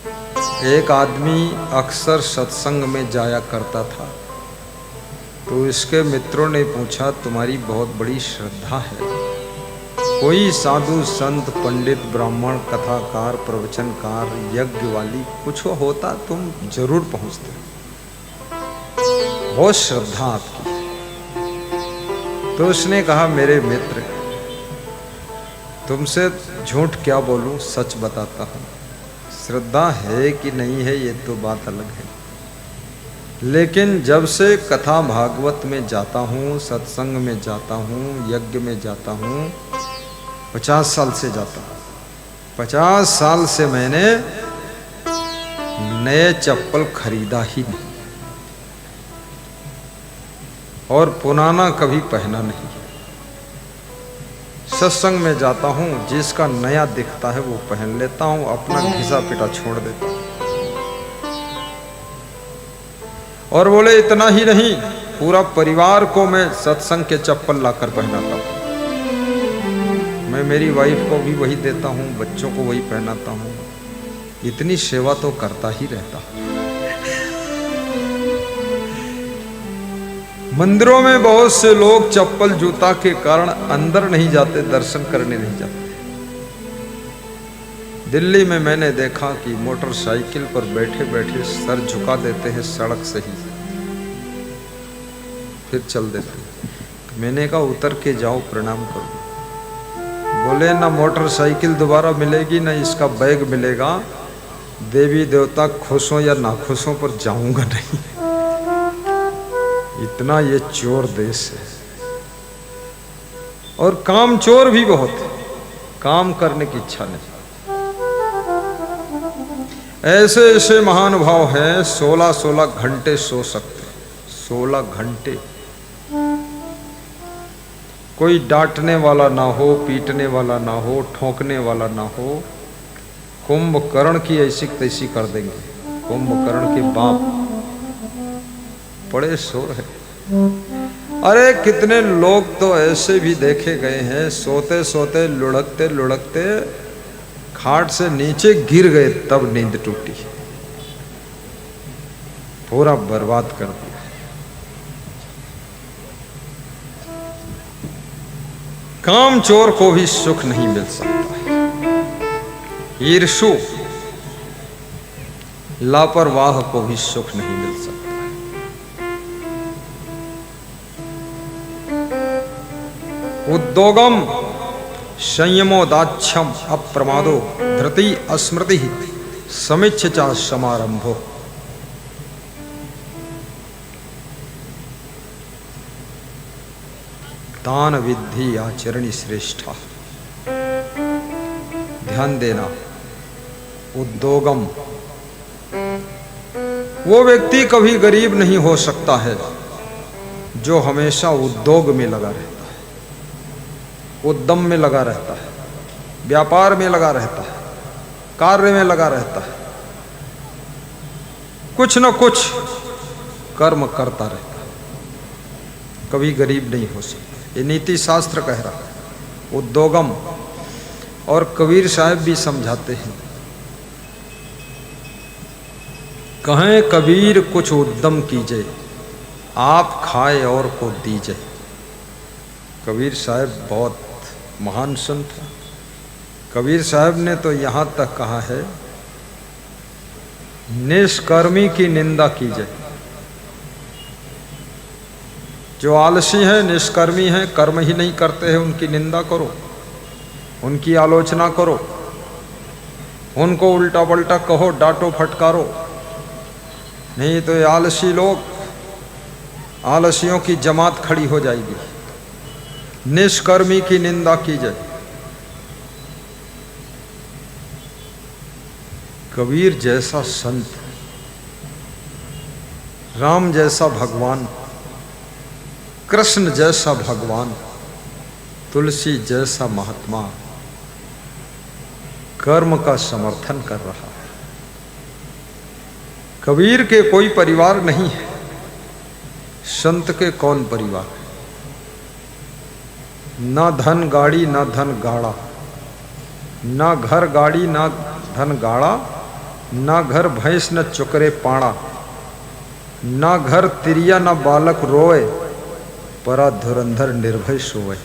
एक आदमी अक्सर सत्संग में जाया करता था, तो इसके मित्रों ने पूछा, तुम्हारी बहुत बड़ी श्रद्धा है, कोई साधु संत पंडित ब्राह्मण कथाकार प्रवचनकार यज्ञ वाली कुछ होता तुम जरूर पहुंचते, बहुत श्रद्धा आपकी। तो उसने कहा, मेरे मित्र, तुमसे झूठ क्या बोलूं, सच बताता हूं। श्रद्धा है कि नहीं है ये तो बात अलग है, लेकिन जब से कथा भागवत में जाता हूँ, सत्संग में जाता हूँ, यज्ञ में जाता हूँ, 50 साल से जाता हूँ, 50 साल से मैंने नए चप्पल खरीदा ही नहीं और पुराना कभी पहना नहीं। सत्संग में जाता हूँ, जिसका नया दिखता है वो पहन लेता हूँ, अपना घिसा पिटा छोड़ देता हूँ। और बोले इतना ही नहीं, पूरा परिवार को मैं सत्संग के चप्पल लाकर पहनाता हूँ। मैं मेरी वाइफ को भी वही देता हूँ, बच्चों को वही पहनाता हूँ। इतनी सेवा तो करता ही रहता हूँ। मंदिरों में बहुत से लोग चप्पल जूता के कारण अंदर नहीं जाते, दर्शन करने नहीं जाते। दिल्ली में मैंने देखा कि मोटरसाइकिल पर बैठे बैठे सर झुका देते हैं सड़क से ही, फिर चल देते हैं। मैंने कहा उतर के जाओ, प्रणाम करो। बोले ना मोटरसाइकिल दोबारा मिलेगी, ना इसका बैग मिलेगा, देवी देवता खुश हो या ना खुश हो पर जाऊंगा नहीं। इतना ये चोर देश है। और काम चोर भी बहुत है, काम करने की इच्छा नहीं। ऐसे ऐसे महानुभाव हैं, 16-16 घंटे सो सकते, 16 घंटे। कोई डांटने वाला ना हो, पीटने वाला ना हो, ठोकने वाला ना हो। कुंभकर्ण की ऐसी तैसी कर देंगे। कुंभकर्ण के बाप बड़े शोर है। अरे कितने लोग तो ऐसे भी देखे गए हैं, सोते सोते लुढ़कते लुढ़कते खाट से नीचे गिर गए, तब नींद टूटी, पूरा बर्बाद कर दिया। काम चोर को भी सुख नहीं मिल सकता। ईर्षु लापरवाह को भी सुख नहीं मिल सकता। उद्योगम संयमोदाच्छम अप्रमादो धृति अस्मृति समिच्छा समारंभो। दान विद्धि आचरणी श्रेष्ठा। ध्यान देना, उद्योगम, वो व्यक्ति कभी गरीब नहीं हो सकता है जो हमेशा उद्योग में लगा रहता है, उद्यम में लगा रहता है, व्यापार में लगा रहता है, कार्य में लगा रहता है, कुछ न कुछ कर्म करता रहता है, कभी गरीब नहीं हो सकता। ये नीति शास्त्र कह रहा है, उद्योगम। और कबीर साहब भी समझाते हैं, कहें कबीर कुछ उद्यम कीजिए, आप खाए और को दीजिए। कबीर साहब बहुत महान संत है। कबीर साहब ने तो यहाँ तक कहा है, निष्कर्मी की निंदा कीजिए। जो आलसी है, निष्कर्मी है, कर्म ही नहीं करते हैं, उनकी निंदा करो, उनकी आलोचना करो, उनको उल्टा पल्टा कहो, डांटो फटकारो। नहीं तो ये आलसी लोग, आलसियों की जमात खड़ी हो जाएगी। निष्कर्मी की निंदा कीजिए। कबीर जैसा संत, राम जैसा भगवान, कृष्ण जैसा भगवान, तुलसी जैसा महात्मा कर्म का समर्थन कर रहा है। कबीर के कोई परिवार नहीं है, संत के कौन परिवार है? ना धन गाड़ी ना धन गाड़ा, ना घर गाड़ी ना धन गाड़ा, ना घर भैंस न चुकरे पाड़ा, ना घर तिरिया न बालक रोए, परा धुरंधर निर्भय सोए,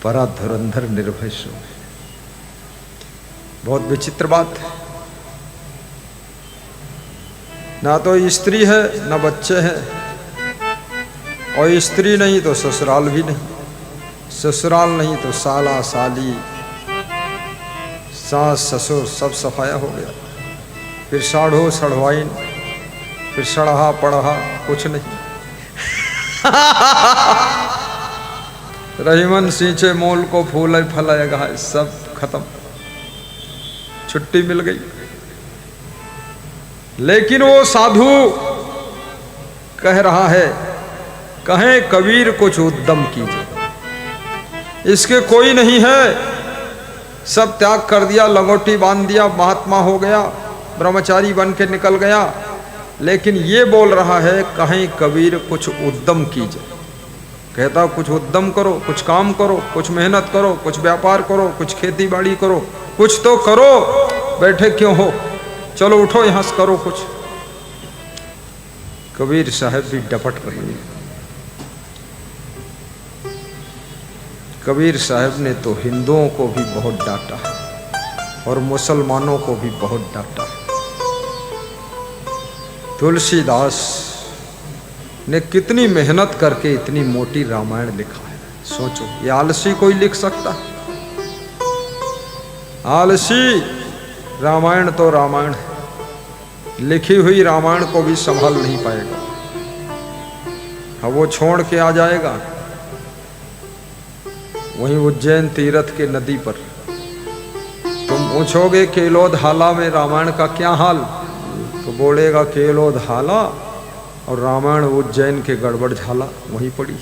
परा धुरंधर निर्भय सोए। बहुत विचित्र बात है। ना तो स्त्री है ना बच्चे हैं, और स्त्री नहीं तो ससुराल भी नहीं, ससुराल नहीं तो साला साली सास ससुर सब सफाया हो गया। फिर साढ़ो सढ़वाइन, फिर सढ़हा पढ़ा कुछ नहीं। रहीमन सींचे मोल को फूल फलाएगा, सब खत्म, छुट्टी मिल गई। लेकिन वो साधु कह रहा है, कहें कबीर कुछ उद्यम कीजिए, इसके कोई नहीं है, सब त्याग कर दिया, लंगोटी बांध दिया, महात्मा हो गया, ब्रह्मचारी बन के निकल गया। लेकिन ये बोल रहा है, कहें कबीर कुछ उद्यम कीजिए। कहता कुछ उद्यम करो, कुछ काम करो, कुछ मेहनत करो, कुछ व्यापार करो, कुछ खेती बाड़ी करो, कुछ तो करो, बैठे क्यों हो, चलो उठो यहां से करो कुछ। कबीर साहब भी डपट पड़े। कबीर साहब ने तो हिंदुओं को भी बहुत डांटा है और मुसलमानों को भी बहुत डांटा है। तुलसीदास ने कितनी मेहनत करके इतनी मोटी रामायण लिखा है, सोचो। ये आलसी कोई लिख सकता? आलसी रामायण तो रामायण है, लिखी हुई रामायण को भी संभाल नहीं पाएगा। हाँ, वो छोड़ के आ जाएगा वहीं उज्जैन तीर्थ के नदी पर। तुम पूछोगे केलोदहाला में रामायण का क्या हाल, तो बोलेगा केलोदहाला और रामायण उज्जैन के गड़बड़ झाला वहीं पड़ी।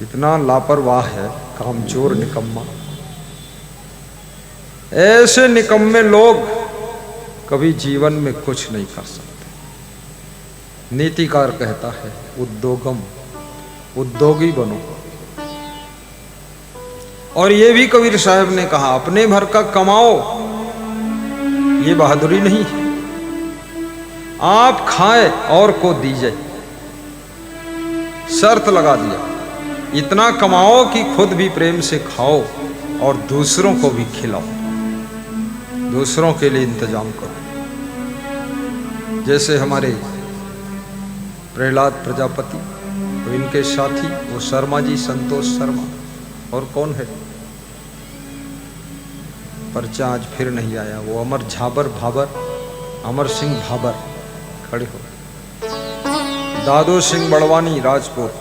इतना लापरवाह है, कामचोर निकम्मा। ऐसे निकम्मे लोग कभी जीवन में कुछ नहीं कर सकते। नीतिकार कहता है, उद्योगम, उद्योगी बनो। और ये भी कबीर साहब ने कहा, अपने भर का कमाओ, ये बहादुरी नहीं है। आप खाए और को दीजिए, शर्त लगा दिया, इतना कमाओ कि खुद भी प्रेम से खाओ और दूसरों को भी खिलाओ, दूसरों के लिए इंतजाम करो। जैसे हमारे प्रहलाद प्रजापति, तो इनके साथी वो शर्मा जी, संतोष शर्मा, और कौन है, पर्चा आज फिर नहीं आया, वो अमर झाबर भाबर, अमर सिंह भाबर खड़े हो, दादू सिंह बड़वानी राजपूत,